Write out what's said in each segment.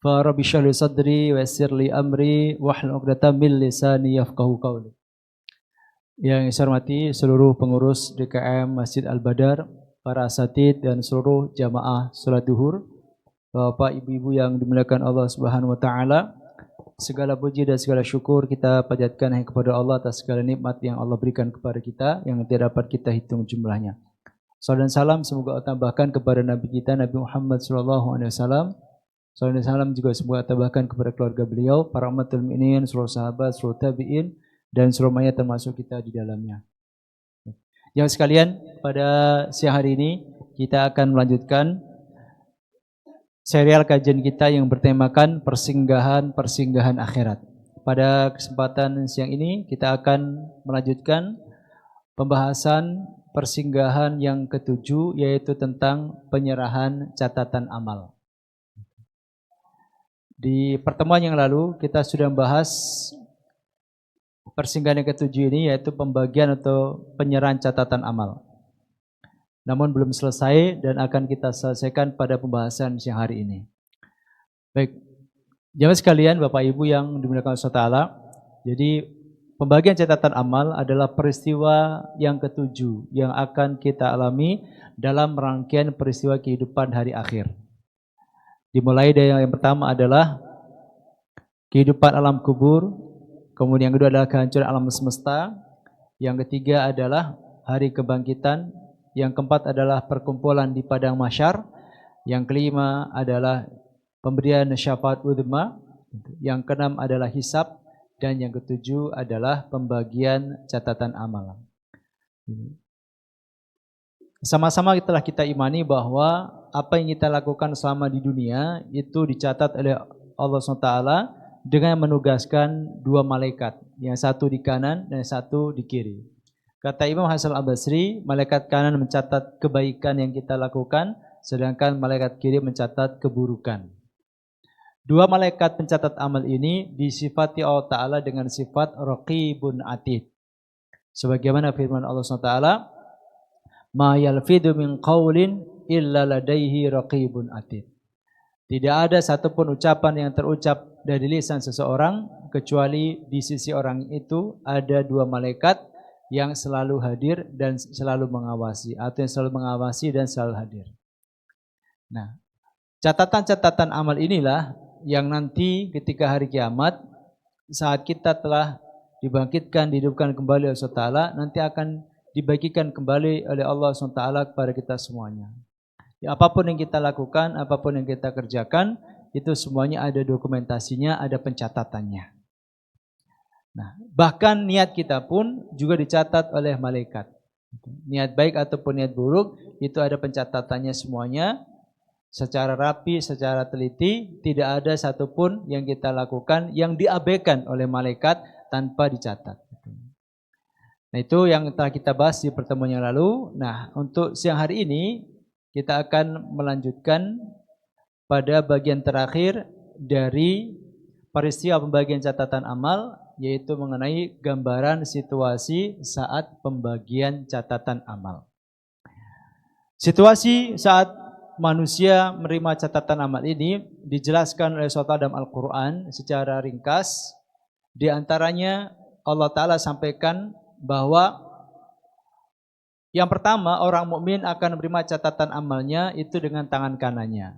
Rabbi shrah li sadri wa yassir li amri wahlul 'uqdatam min lisani yafqahu qawli. Yang saya hormati seluruh pengurus DKM Masjid Al-Badar, para asatidz dan seluruh jamaah salat duhur, Bapak Ibu-ibu yang dimuliakan Allah Subhanahu wa taala. Segala puji dan segala syukur kita panjatkan hanya kepada Allah atas segala nikmat yang Allah berikan kepada kita yang tidak dapat kita hitung jumlahnya. Salam dan salam semoga Allah tambahkan kepada Nabi kita Nabi Muhammad SAW. Salam dan salam juga semoga Allah tambahkan kepada keluarga beliau, para umatul mukminin, seluruh sahabat, seluruh tabi'in, dan seluruh mayat termasuk kita di dalamnya. Yang sekalian, pada siang hari ini kita akan melanjutkan serial kajian kita yang bertemakan persinggahan akhirat. Pada kesempatan siang ini kita akan melanjutkan pembahasan persinggahan yang ketujuh, yaitu tentang penyerahan catatan amal. Di pertemuan yang lalu kita sudah membahas persinggahan yang ketujuh ini, yaitu pembagian atau penyerahan catatan amal. Namun belum selesai dan akan kita selesaikan pada pembahasan siang hari ini. Baik, jamaah sekalian, Bapak Ibu yang dimuliakan Allah Taala. Jadi pembagian catatan amal adalah peristiwa yang ketujuh yang akan kita alami dalam rangkaian peristiwa kehidupan hari akhir. Dimulai dari yang pertama adalah kehidupan alam kubur, kemudian yang kedua adalah kehancuran alam semesta, yang ketiga adalah hari kebangkitan, yang keempat adalah perkumpulan di padang mahsyar, yang kelima adalah pemberian syafaat uzma, yang keenam adalah hisab, dan yang ketujuh adalah pembagian catatan amal. Sama-sama telah kita imani bahwa apa yang kita lakukan selama di dunia itu dicatat oleh Allah SWT dengan menugaskan dua malaikat, yang satu di kanan dan yang satu di kiri. Kata Imam Hasan Al-Basri, malaikat kanan mencatat kebaikan yang kita lakukan, sedangkan malaikat kiri mencatat keburukan. Dua malaikat pencatat amal ini disifati Allah Ta'ala dengan sifat Raqibun Atid. Sebagaimana firman Allah SWT, Ma yalfidu min qawlin illa ladaihi raqibun atid. Tidak ada satupun ucapan yang terucap dari lisan seseorang kecuali di sisi orang itu ada dua malaikat yang selalu hadir dan selalu mengawasi, atau yang selalu mengawasi dan selalu hadir. Nah, catatan-catatan amal inilah yang nanti ketika hari kiamat, saat kita telah dibangkitkan, dihidupkan kembali oleh Allah Ta'ala, nanti akan dibagikan kembali oleh Allah SWT kepada kita semuanya. Ya, apapun yang kita lakukan, apapun yang kita kerjakan, itu semuanya ada dokumentasinya, ada pencatatannya. Nah, bahkan niat kita pun juga dicatat oleh malaikat. Niat baik ataupun niat buruk, itu ada pencatatannya semuanya. Secara rapi, secara teliti, tidak ada satupun yang kita lakukan yang diabaikan oleh malaikat tanpa dicatat. Nah, itu yang telah kita bahas di pertemuan yang lalu. Nah, untuk siang hari ini kita akan melanjutkan pada bagian terakhir dari peristiwa pembagian catatan amal, yaitu mengenai gambaran situasi saat pembagian catatan amal. Situasi saat manusia menerima catatan amal ini dijelaskan oleh Allah dalam Al-Quran secara ringkas. Di antaranya Allah Ta'ala sampaikan bahwa yang pertama, orang mukmin akan menerima catatan amalnya itu dengan tangan kanannya.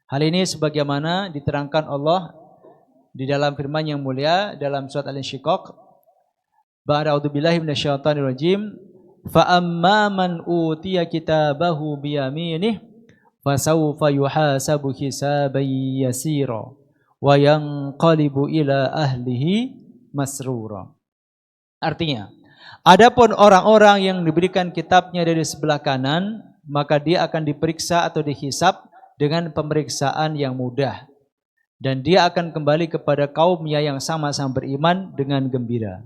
Hal ini sebagaimana diterangkan Allah di dalam firman yang mulia dalam surat Al-Insyiqaq, Ba'a'udzubillahi minasyaitonirrajim, fa amma man utiya kitabahu biyaminih fasawfa yuhasabu hisaban yasira wa yanqalibu ila ahlihi masrura. Artinya, adapun orang-orang yang diberikan kitabnya dari sebelah kanan, maka dia akan diperiksa atau dihisab dengan pemeriksaan yang mudah. Dan dia akan kembali kepada kaumnya yang sama-sama beriman dengan gembira.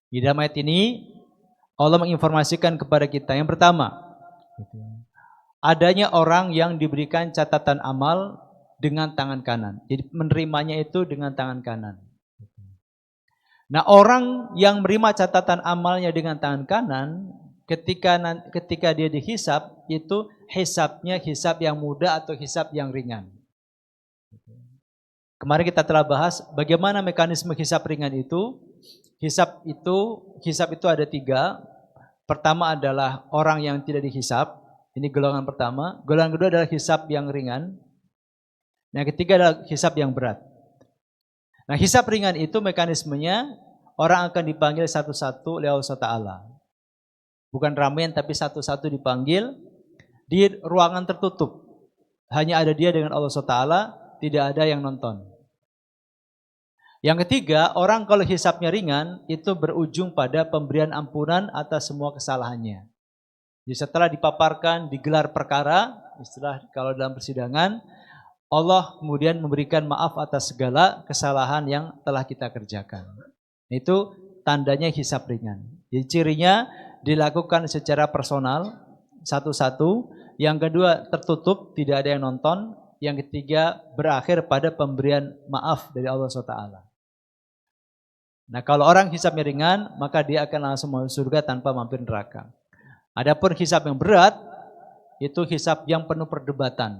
Di dalam ayat ini, Allah menginformasikan kepada kita, yang pertama, adanya orang yang diberikan catatan amal dengan tangan kanan. Jadi menerimanya itu dengan tangan kanan. Nah, orang yang menerima catatan amalnya dengan tangan kanan, ketika dia dihisab, itu hisabnya hisab yang mudah atau hisab yang ringan. Kemarin kita telah bahas bagaimana mekanisme hisab ringan itu. Hisab itu ada 3. Pertama adalah orang yang tidak dihisab. Ini golongan pertama. Golongan kedua adalah hisab yang ringan. Yang ketiga adalah hisab yang berat. Nah, hisab ringan itu mekanismenya orang akan dipanggil satu-satu oleh Allah Ta'ala. Bukan ramean tapi satu-satu dipanggil di ruangan tertutup. Hanya ada dia dengan Allah Ta'ala, tidak ada yang nonton. Yang ketiga, orang kalau hisabnya ringan itu berujung pada pemberian ampunan atas semua kesalahannya. Jadi setelah dipaparkan, digelar perkara, istilah kalau dalam persidangan, Allah kemudian memberikan maaf atas segala kesalahan yang telah kita kerjakan. Itu tandanya hisab ringan. Jadi cirinya dilakukan secara personal, satu-satu. Yang kedua tertutup, tidak ada yang nonton. Yang ketiga berakhir pada pemberian maaf dari Allah SWT. Nah, kalau orang hisabnya ringan, maka dia akan langsung masuk surga tanpa mampir neraka. Adapun hisab yang berat, itu hisab yang penuh perdebatan.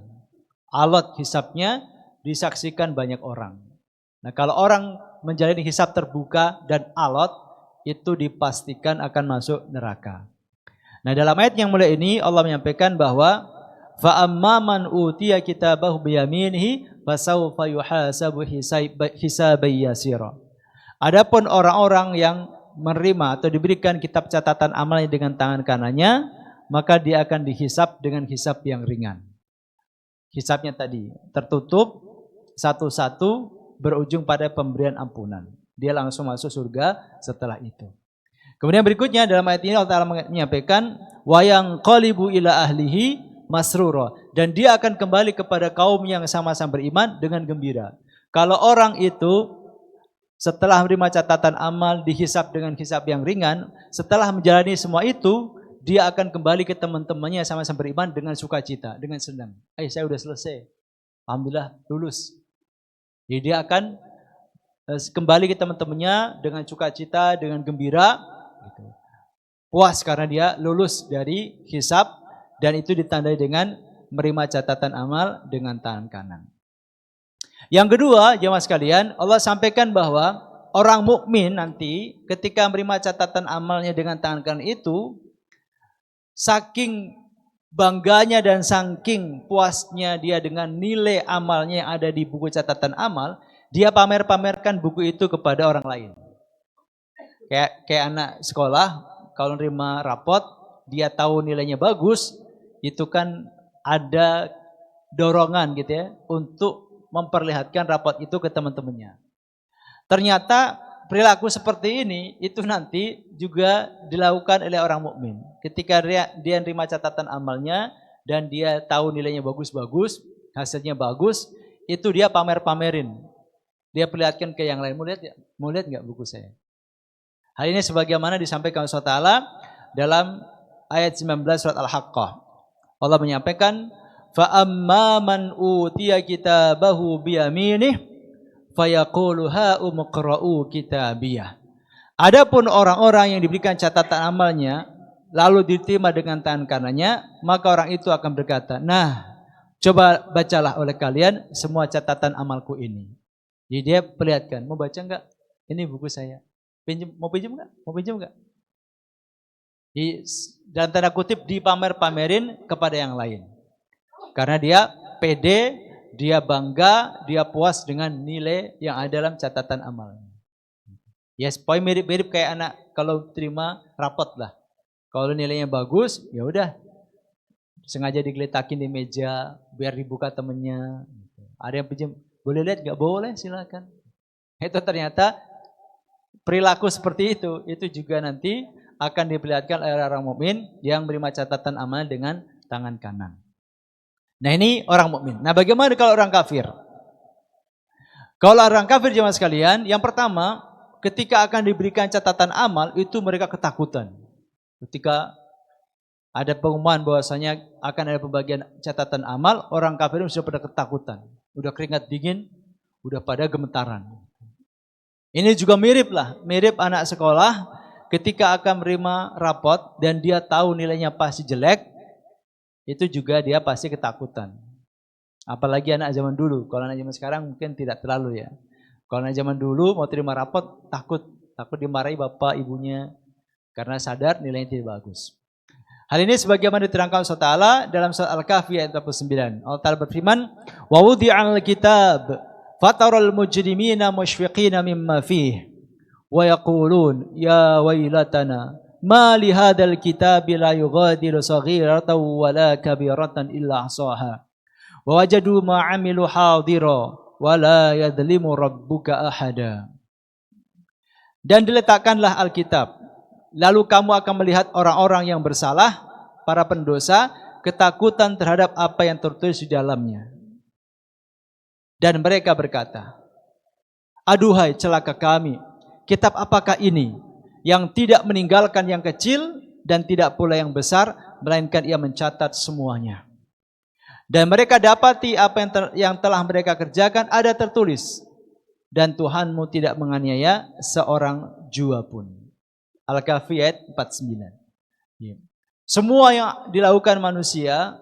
Alot hisabnya disaksikan banyak orang. Nah, kalau orang menjalani hisab terbuka dan alot, itu dipastikan akan masuk neraka. Nah, dalam ayat yang mulai ini Allah menyampaikan bahwa fa amman utiya kitabahu biyaminihi fasawfa yuhasabu hisaban yasira. Adapun orang-orang yang menerima atau diberikan kitab catatan amalnya dengan tangan kanannya, maka dia akan dihisab dengan hisab yang ringan. Hisabnya tadi tertutup, satu-satu berujung pada pemberian ampunan. Dia langsung masuk surga setelah itu. Kemudian berikutnya dalam ayat ini Allah Ta'ala menyampaikan wa yanqalibu ila ahlihi masrura, dan dia akan kembali kepada kaum yang sama-sama beriman dengan gembira. Kalau orang itu setelah menerima catatan amal dihisab dengan hisab yang ringan, setelah menjalani semua itu, dia akan kembali ke teman-temannya sama-sama beriman dengan sukacita, dengan senang. Saya udah selesai. Alhamdulillah lulus. Jadi dia akan kembali ke teman-temannya dengan sukacita, dengan gembira, gitu. Puas karena dia lulus dari hisab, dan itu ditandai dengan menerima catatan amal dengan tangan kanan. Yang kedua, jemaah sekalian, Allah sampaikan bahwa orang mukmin nanti ketika menerima catatan amalnya dengan tangan kanan itu, saking bangganya dan saking puasnya dia dengan nilai amalnya yang ada di buku catatan amal, dia pamer-pamerkan buku itu kepada orang lain. Kayak anak sekolah, kalau menerima rapot, dia tahu nilainya bagus, itu kan ada dorongan gitu ya, untuk memperlihatkan rapot itu ke teman-temannya. Ternyata perilaku seperti ini itu nanti juga dilakukan oleh orang mukmin. Ketika dia menerima catatan amalnya dan dia tahu nilainya bagus-bagus, hasilnya bagus, itu dia pamer-pamerin. Dia perlihatkan ke yang lain, mau lihat nggak buku saya? Hal ini sebagaimana disampaikan Allah Ta'ala dalam ayat 19 surat Al-Haqqah. Allah menyampaikan فَأَمَّا مَنْ أُوتِيَ كِتَابَهُ بِيَمِينِهِ فَيَقُولُ هَاؤُمُ اقْرَءُوا كِتَابِيَهْ. Adapun orang-orang yang diberikan catatan amalnya lalu diterima dengan tangan kanannya, maka orang itu akan berkata, nah, coba bacalah oleh kalian semua catatan amalku ini. Jadi dia perlihatkan, mau baca enggak? Ini buku saya. Mau pinjam enggak? Mau pinjam enggak? Dalam tanda kutip dipamer-pamerin kepada yang lain. Karena dia pede, dia bangga, dia puas dengan nilai yang ada dalam catatan amalnya. Ya, poin mirip-mirip kayak anak kalau terima rapot lah. Kalau nilainya bagus, ya udah sengaja digeletakin di meja biar dibuka temennya. Ada yang pinjam, boleh lihat nggak? Boleh, silakan. Itu ternyata perilaku seperti itu juga nanti akan diperlihatkan oleh orang mukmin yang menerima catatan amal dengan tangan kanan. Nah, ini orang mukmin. Nah, bagaimana kalau orang kafir? Kalau orang kafir jemaah sekalian, yang pertama, ketika akan diberikan catatan amal itu mereka ketakutan. Ketika ada pengumuman bahwasanya akan ada pembagian catatan amal, orang kafir sudah pada ketakutan, udah keringat dingin, udah pada gemetaran. Ini juga mirip anak sekolah ketika akan menerima rapot dan dia tahu nilainya pasti jelek. Itu juga dia pasti ketakutan. Apalagi anak zaman dulu. Kalau anak zaman sekarang mungkin tidak terlalu ya. Kalau anak zaman dulu mau terima rapot takut dimarahi bapak ibunya karena sadar nilainya tidak bagus. Hal ini sebagaimana diterangkan Allah Taala dalam surat Al-Kahfi ayat 49. Allah Taala berfirman, "Wa wudi'al kitab fataral mujrimina mushfiqina mimma fihi wa yaqulun ya wailatana ma li hadzal kitabi la yughadiru saghiratan wala kabiratan illa ahsaha wa wajadu ma 'amilu hadira wa la yadhlimu rabbuka ahada." Dan diletakkanlah Alkitab. Lalu kamu akan melihat orang-orang yang bersalah, para pendosa, ketakutan terhadap apa yang tertulis di dalamnya. Dan mereka berkata, "Aduhai celaka kami, kitab apakah ini yang tidak meninggalkan yang kecil dan tidak pula yang besar, melainkan ia mencatat semuanya." Dan mereka dapati apa yang telah mereka kerjakan ada tertulis. Dan Tuhanmu tidak menganiaya seorang jua pun. Al-Kahfi ayat 49. Semua yang dilakukan manusia,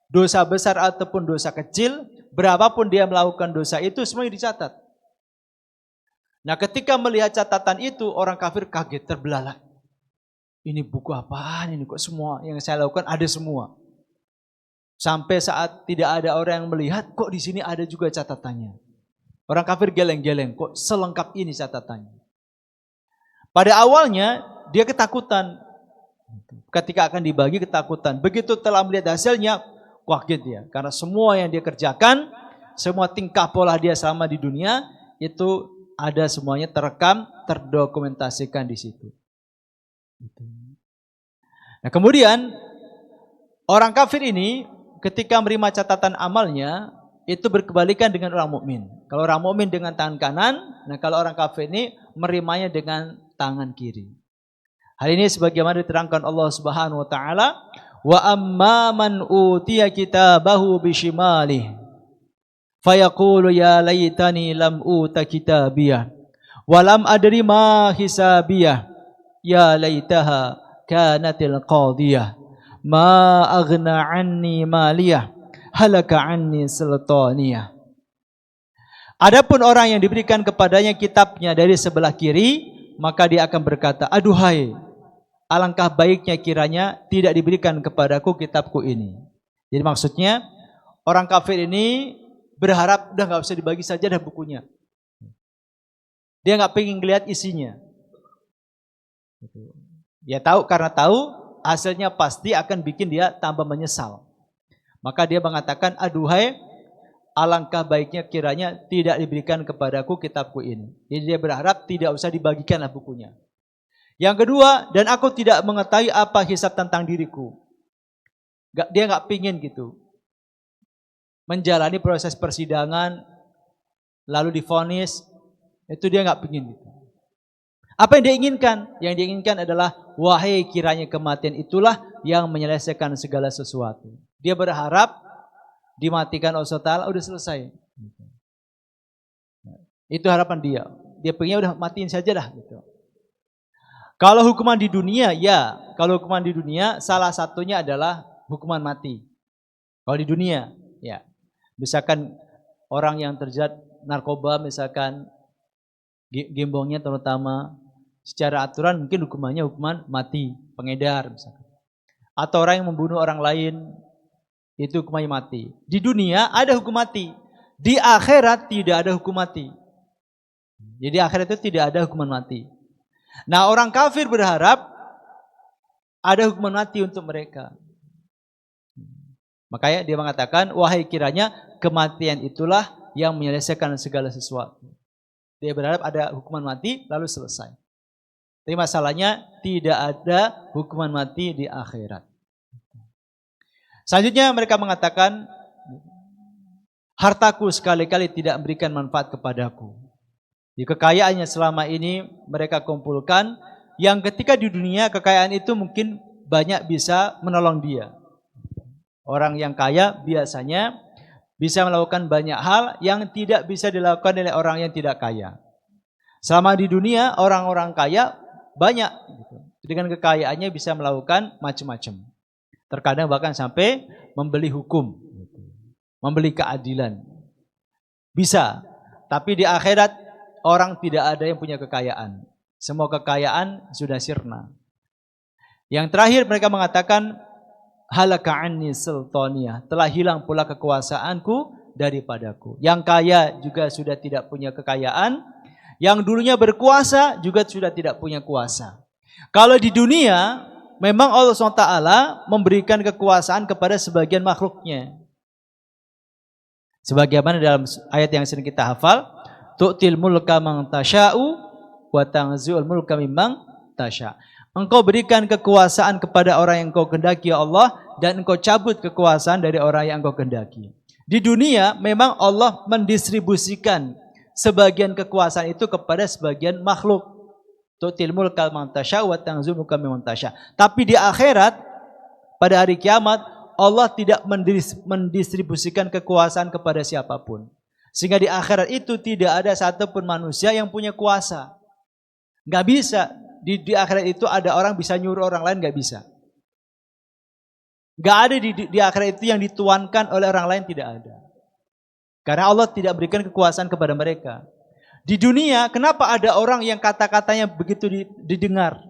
dosa besar ataupun dosa kecil, berapapun dia melakukan dosa itu semuanya dicatat. Nah, ketika melihat catatan itu, orang kafir kaget, terbelalak. Ini buku apaan ini, kok semua yang saya lakukan ada semua. Sampai saat tidak ada orang yang melihat, kok di sini ada juga catatannya. Orang kafir geleng-geleng, kok selengkap ini catatannya. Pada awalnya dia ketakutan. Ketika akan dibagi ketakutan. Begitu telah melihat hasilnya, kaget dia. Karena semua yang dia kerjakan, semua tingkah pola dia selama di dunia, itu ada semuanya terekam, terdokumentasikan di situ. Nah, kemudian orang kafir ini ketika menerima catatan amalnya, itu berkebalikan dengan orang mukmin. Kalau orang mukmin dengan tangan kanan, nah kalau orang kafir ini menerimanya dengan tangan kiri. Hal ini sebagaimana diterangkan Allah Subhanahu wa taala, "Wa amma man utiya kitabahu bishimalih fayaqulu ya laitani lam uta kitabiyah wa lam adri ma hisabiyah ya laitaha kanatil qadiyah ma aghna anni maliyah halaka anni sultaniyah." Adapun orang yang diberikan kepadanya kitabnya dari sebelah kiri, maka dia akan berkata, "Aduhai, alangkah baiknya kiranya tidak diberikan kepadaku kitabku ini." Jadi maksudnya orang kafir ini berharap udah nggak usah dibagi saja dah bukunya. Dia nggak pengen lihat isinya. Ya karena tahu hasilnya pasti akan bikin dia tambah menyesal. Maka dia mengatakan, "Aduhai, alangkah baiknya kiranya tidak diberikan kepadaku kitabku ini." Jadi dia berharap tidak usah dibagikanlah bukunya. Yang kedua, dan aku tidak mengetahui apa hisab tentang diriku. Dia nggak pingin gitu. Menjalani proses persidangan, lalu divonis, itu dia nggak pingin gitu. Apa yang dia inginkan? Yang dia inginkan adalah, wahai kiranya kematian itulah yang menyelesaikan segala sesuatu. Dia berharap dimatikan Allah Ta'ala, udah selesai. Itu harapan dia. Dia pengen udah matiin saja dah gitu. Kalau hukuman di dunia, ya. Kalau hukuman di dunia, salah satunya adalah hukuman mati. Kalau di dunia, ya. Misalkan orang yang terjerat narkoba, misalkan gembongnya terutama, secara aturan mungkin hukumannya hukuman mati, pengedar misalkan. Atau orang yang membunuh orang lain, itu hukumannya mati. Di dunia ada hukum mati. Di akhirat tidak ada hukum mati. Jadi akhirat itu tidak ada hukuman mati. Nah, orang kafir berharap ada hukuman mati untuk mereka. Makanya dia mengatakan, wahai kiranya kematian itulah yang menyelesaikan segala sesuatu. Dia berharap ada hukuman mati lalu selesai. Tapi masalahnya tidak ada hukuman mati di akhirat. Selanjutnya mereka mengatakan, hartaku sekali-kali tidak memberikan manfaat kepadaku. Di kekayaannya selama ini mereka kumpulkan, yang ketika di dunia kekayaan itu mungkin banyak bisa menolong dia. Orang yang kaya biasanya bisa melakukan banyak hal yang tidak bisa dilakukan oleh orang yang tidak kaya. Selama di dunia orang-orang kaya banyak, dengan kekayaannya bisa melakukan macam-macam. Terkadang bahkan sampai membeli hukum. membeli keadilan. Bisa, tapi di akhirat orang tidak ada yang punya kekayaan. Semua kekayaan sudah sirna. Yang terakhir mereka mengatakan, halaka anni sultaniyah, telah hilang pula kekuasaanku daripadaku. Yang kaya juga sudah tidak punya kekayaan, yang dulunya berkuasa juga sudah tidak punya kuasa. Kalau di dunia, memang Allah SWT memberikan kekuasaan kepada sebagian makhluknya. Sebagaimana dalam ayat yang sering kita hafal, tu'til mulka man tasha'u wa tanzi'ul mulka mimman tasha'. Engkau berikan kekuasaan kepada orang yang engkau kehendaki ya Allah, dan engkau cabut kekuasaan dari orang yang engkau kehendaki. Di dunia memang Allah mendistribusikan sebagian kekuasaan itu kepada sebagian makhluk. Tu'til mulka man tasha'u wa tanzi'ul mulka mimman tasha'. Tapi di akhirat pada hari kiamat Allah tidak mendistribusikan kekuasaan kepada siapapun. Sehingga di akhirat itu tidak ada satupun manusia yang punya kuasa. Gak bisa. Di akhirat itu ada orang bisa nyuruh orang lain, gak bisa. Gak ada di akhirat itu yang dituankan oleh orang lain, tidak ada. Karena Allah tidak berikan kekuasaan kepada mereka. Di dunia, kenapa ada orang yang kata-katanya begitu didengar?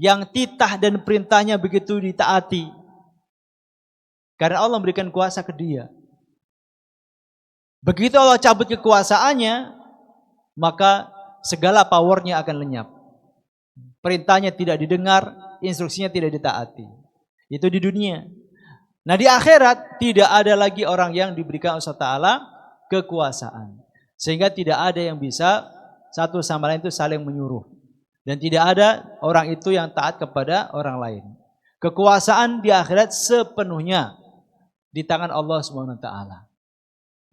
Yang titah dan perintahnya begitu ditaati? Karena Allah memberikan kuasa ke dia. Begitu Allah cabut kekuasaannya, maka segala powernya akan lenyap. Perintahnya tidak didengar, instruksinya tidak ditaati. Itu di dunia. Nah di akhirat tidak ada lagi orang yang diberikan Allah Ta'ala kekuasaan. Sehingga tidak ada yang bisa satu sama lain itu saling menyuruh. Dan tidak ada orang itu yang taat kepada orang lain. Kekuasaan di akhirat sepenuhnya di tangan Allah Subhanahu wa taala.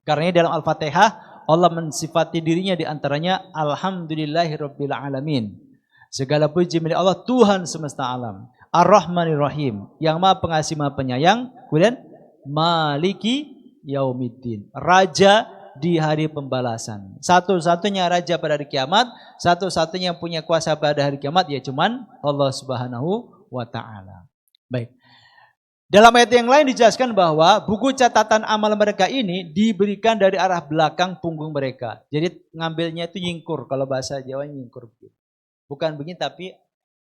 Karena dalam Al-Fatihah Allah mensifati dirinya di antaranya alhamdulillahirabbil alamin. Segala puji milik Allah Tuhan semesta alam. Ar-Rahmanir Rahim, yang Maha Pengasih Maha Penyayang. Kemudian Maliki Yaumiddin, Raja di hari pembalasan. Satu-satunya raja pada hari kiamat, satu-satunya yang punya kuasa pada hari kiamat ya cuman Allah Subhanahu wa taala. Baik. Dalam ayat yang lain dijelaskan bahwa buku catatan amal mereka ini diberikan dari arah belakang punggung mereka. Jadi ngambilnya itu nyingkur, kalau bahasa Jawa nyingkur. Bukan begini tapi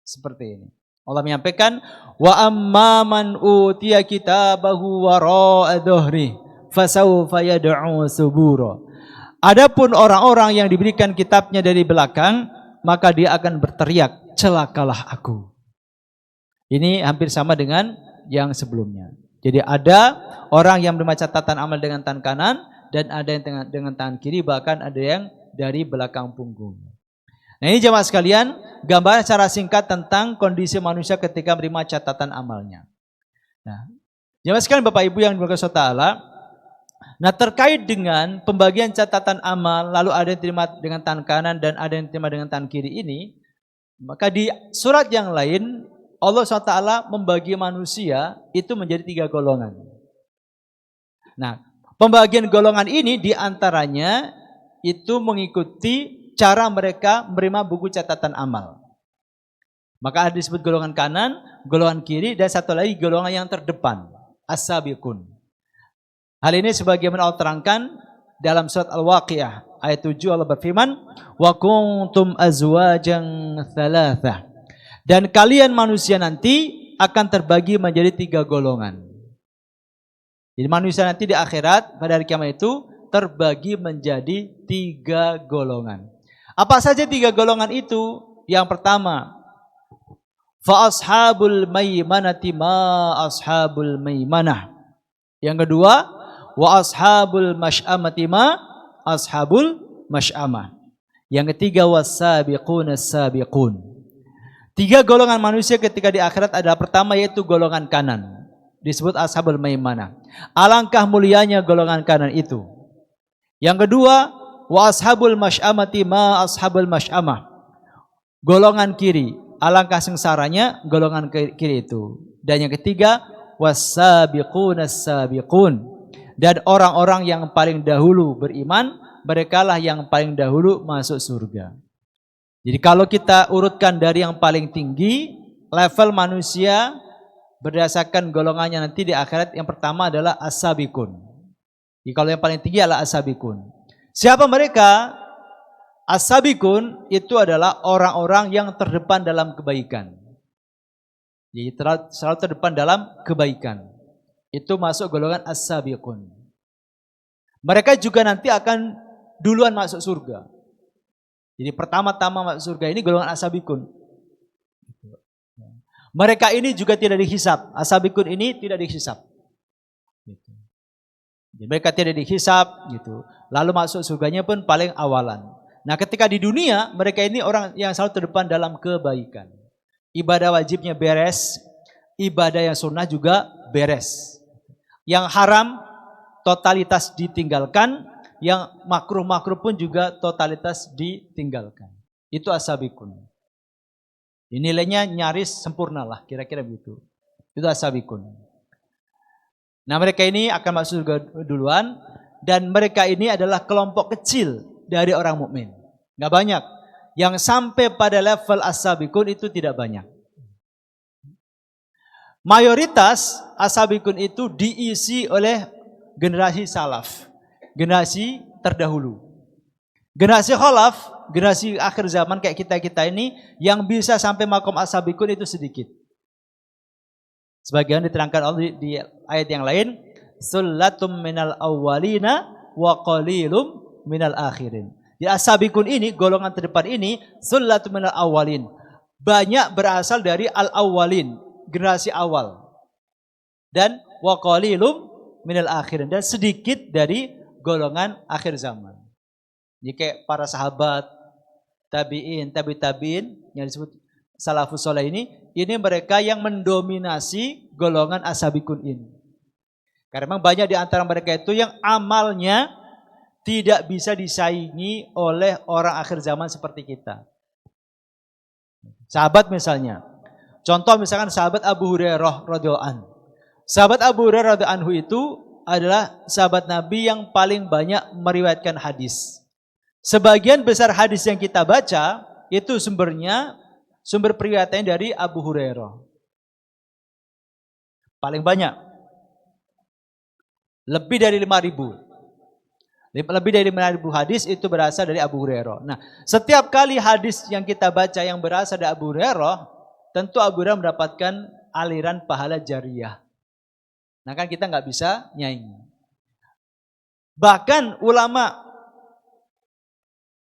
seperti ini. Allah menyampaikan, wa amman utiya kitabahu wara'a dhahri fasawfa yad'u subura. Adapun orang-orang yang diberikan kitabnya dari belakang, maka dia akan berteriak, celakalah aku. Ini hampir sama dengan yang sebelumnya. Jadi ada orang yang menerima catatan amal dengan tangan kanan dan ada yang dengan tangan kiri, bahkan ada yang dari belakang punggung. Nah ini jemaah sekalian, gambaran secara singkat tentang kondisi manusia ketika menerima catatan amalnya. Nah, jemaah sekalian Bapak Ibu yang dimuliakan Allah Ta'ala, nah terkait dengan pembagian catatan amal, lalu ada yang terima dengan tangan kanan dan ada yang terima dengan tangan kiri ini, maka di surat yang lain Allah SWT membagi manusia itu menjadi 3 golongan. Nah, pembagian golongan ini diantaranya itu mengikuti cara mereka menerima buku catatan amal. Maka ada disebut golongan kanan, golongan kiri, dan satu lagi golongan yang terdepan, as-sabiqun. Hal ini sebagaimana Allah terangkan dalam surat Al-Waqiah ayat 7, Allah berfirman, wa kuntum azwajan thalathah. Dan kalian manusia nanti akan terbagi menjadi 3 golongan. Jadi manusia nanti di akhirat pada hari kiamat itu terbagi menjadi 3 golongan. Apa saja 3 golongan itu? Yang pertama, fa ashabul maimanati ma ashabul maimanah. Yang kedua, wa ashabul masy'amati ma ashabul masy'amah. Yang ketiga, was-sabiqun as-sabiqun. 3 golongan manusia ketika di akhirat adalah pertama yaitu golongan kanan. Disebut ashabul maimanah. Alangkah mulianya golongan kanan itu. Yang kedua, wa ashabul masy'amati ma ashabul masy'amah. Golongan kiri. Alangkah sengsaranya golongan kiri itu. Dan yang ketiga, was-sabiqun as-sabiqun. Dan orang-orang yang paling dahulu beriman, merekalah yang paling dahulu masuk surga. Jadi kalau kita urutkan dari yang paling tinggi, level manusia berdasarkan golongannya nanti di akhirat, yang pertama adalah as-sabiqun. Jadi kalau yang paling tinggi adalah as-sabiqun. Siapa mereka? As-sabiqun itu adalah orang-orang yang terdepan dalam kebaikan. Jadi selalu terdepan dalam kebaikan. Itu masuk golongan as-sabiqun. Mereka juga nanti akan duluan masuk surga. Jadi pertama-tama masuk surga ini golongan as-sabiqun. Mereka ini juga tidak dihisab. As-sabiqun ini tidak dihisab. Jadi mereka tidak dihisab gitu. Lalu masuk surganya pun paling awalan. Nah, ketika di dunia mereka ini orang yang selalu terdepan dalam kebaikan. Ibadah wajibnya beres, ibadah yang sunnah juga beres. Yang haram totalitas ditinggalkan, yang makruh-makruh pun juga totalitas ditinggalkan. Itu as-sabiqun. Nilainya nyaris sempurna lah, kira-kira begitu. Itu as-sabiqun. Nah, mereka ini akan masuk surga duluan, dan mereka ini adalah kelompok kecil dari orang mukmin. Enggak banyak. Yang sampai pada level as-sabiqun itu tidak banyak. Mayoritas as-sabiqun itu diisi oleh generasi salaf, generasi terdahulu. Generasi khalaf, generasi akhir zaman kayak kita-kita ini yang bisa sampai makom as-sabiqun itu sedikit. Sebagian diterangkan Allah di ayat yang lain, sullatum minal awwalina wa qalilum minal akhirin. Di as-sabiqun ini, golongan terdepan ini, sullatum minal awwalin. Banyak berasal dari al-awwalin, generasi awal. Dan wa qalilum minal akhirin, dan sedikit dari golongan akhir zaman. Jadi kayak para sahabat, tabi'in, tabi'in yang disebut salafus saleh ini mereka yang mendominasi golongan as-sabiqun ini. Karena memang banyak di antara mereka itu yang amalnya tidak bisa disaingi oleh orang akhir zaman seperti kita. Sahabat misalnya. Contoh misalkan sahabat Abu Hurairah radhiyallahu anhu. Sahabat Abu Hurairah radhiyallahu anhu itu adalah sahabat Nabi yang paling banyak meriwayatkan hadis. Sebagian besar hadis yang kita baca itu sumber periwayatannya dari Abu Hurairah. Paling banyak. Lebih dari 5.000. Lebih dari 5.000 hadis itu berasal dari Abu Hurairah. Nah, setiap kali hadis yang kita baca yang berasal dari Abu Hurairah, tentu Abu Hurairah mendapatkan aliran pahala jariyah. Nah kan kita nggak bisa nyaingi. Bahkan ulama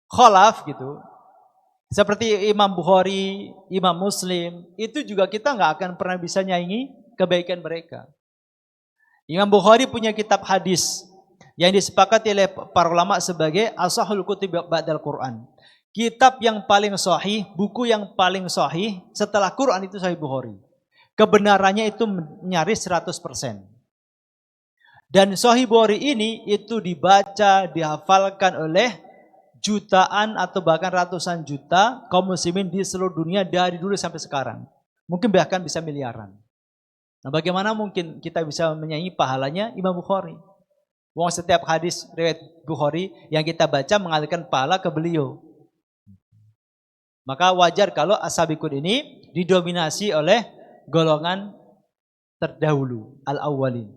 khalaf gitu, seperti Imam Bukhari, Imam Muslim, itu juga kita nggak akan pernah bisa nyaingi kebaikan mereka. Imam Bukhari punya kitab hadis yang disepakati oleh para ulama sebagai ashahul kutub ba'dal Quran. Kitab yang paling sahih, buku yang paling sahih setelah Quran itu Sahih Bukhari. Kebenarannya itu nyaris 100%. Dan Sahih Bukhari ini itu dibaca, dihafalkan oleh jutaan atau bahkan ratusan juta kaum muslimin di seluruh dunia dari dulu sampai sekarang. Mungkin bahkan bisa miliaran. Nah, bagaimana mungkin kita bisa menyaingi pahalanya Imam Bukhari? Wong setiap hadis riwayat Bukhari yang kita baca mengalirkan pahala ke beliau. Maka wajar kalau as-sabiqun ini didominasi oleh golongan terdahulu, al-awwalin.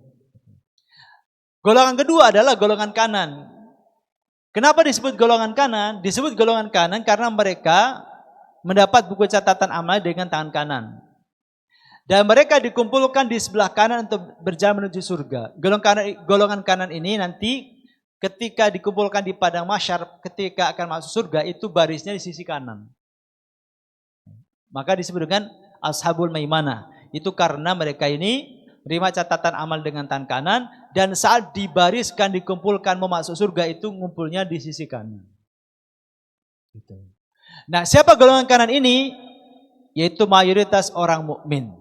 Golongan kedua adalah golongan kanan. Kenapa disebut golongan kanan? Disebut golongan kanan karena mereka mendapat buku catatan amal dengan tangan kanan. Dan mereka dikumpulkan di sebelah kanan untuk berjalan menuju surga. Golongan kanan ini nanti ketika dikumpulkan di padang mahsyar, ketika akan masuk surga itu barisnya di sisi kanan. Maka disebut dengan ashabul maimanah. Itu karena mereka ini menerima catatan amal dengan tangan kanan dan saat dibariskan dikumpulkan mau masuk surga itu ngumpulnya di sisi kanan. Nah, siapa golongan kanan ini? Yaitu mayoritas orang mukmin.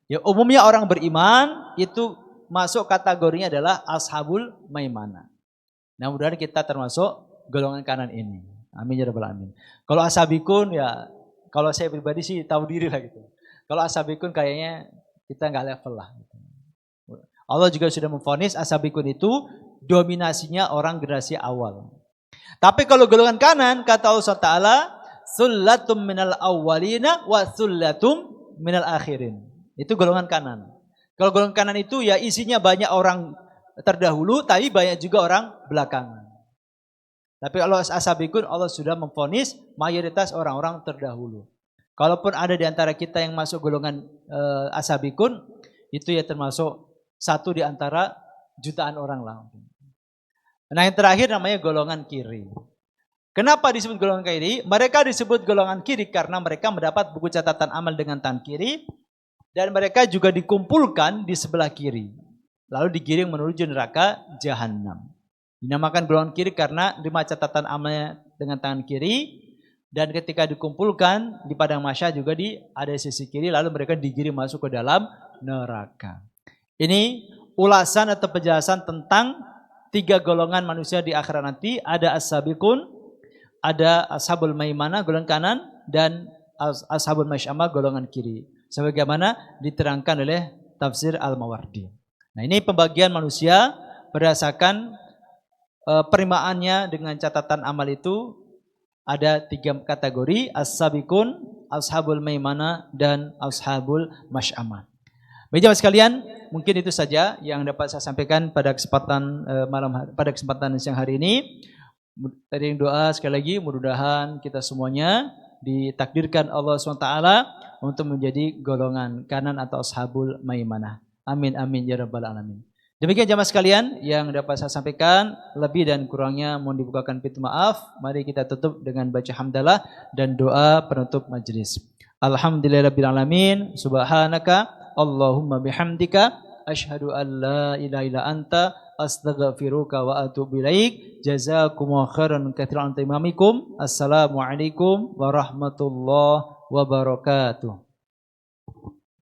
Ya, umumnya orang beriman itu masuk kategorinya adalah ashabul maimanah. Nah, mudah-mudahan kita termasuk golongan kanan ini. Amin ya rabbal alamin. Kalau as-sabiqun ya, kalau saya pribadi sih tahu diri lah gitu. Kalau as-sabiqun kayaknya kita nggak level lah. Allah juga sudah memvonis as-sabiqun itu dominasinya orang generasi awal. Tapi kalau golongan kanan kata Allah Taala, sullatum minal awwalina wa sullatum minal akhirin. Itu golongan kanan. Kalau golongan kanan itu ya isinya banyak orang terdahulu, tapi banyak juga orang belakangan. Tapi kalau as-sabiqun, Allah sudah memvonis mayoritas orang-orang terdahulu. Kalaupun ada di antara kita yang masuk golongan as-sabiqun, itu ya termasuk satu di antara jutaan orang lah. Nah yang terakhir namanya golongan kiri. Kenapa disebut golongan kiri? Mereka disebut golongan kiri karena mereka mendapat buku catatan amal dengan tangan kiri. Dan mereka juga dikumpulkan di sebelah kiri. Lalu digiring menuju neraka Jahannam. Dinamakan golongan kiri karena terima catatan amalnya dengan tangan kiri. Dan ketika dikumpulkan di padang mahsyar juga ada sisi kiri. Lalu mereka digiring masuk ke dalam neraka. Ini ulasan atau penjelasan tentang 3 golongan manusia di akhirat nanti. Ada as-sabiqun, ada ashabul maimanah golongan kanan, dan ashabul masy'amah golongan kiri. Sebagaimana diterangkan oleh tafsir Al-Mawardi. Nah ini pembagian manusia berdasarkan perimaannya dengan catatan amal itu ada 3 kategori, as-sabiqun, ashabul maimanah, dan ashabul masy'amah. Baik jemaah sekalian, mungkin itu saja yang dapat saya sampaikan pada kesempatan pada kesempatan siang hari ini. Tadi doa sekali lagi, mudah-mudahan kita semuanya ditakdirkan Allah SWT untuk menjadi golongan kanan atau ashabul maimanah. Amin amin ya rabbal alamin. Demikian jamaah sekalian yang dapat saya sampaikan, lebih dan kurangnya mohon dibukakan pintu maaf. Mari kita tutup dengan baca hamdalah dan doa penutup majelis. Alhamdulillahirabbil alamin, subhanaka Allahumma bihamdika asyhadu an la ilaha illa anta astaghfiruka wa atubu ilaik. Jazakumullahu khairan katsiran imamikum. Assalamualaikum warahmatullahi wabarakatuh.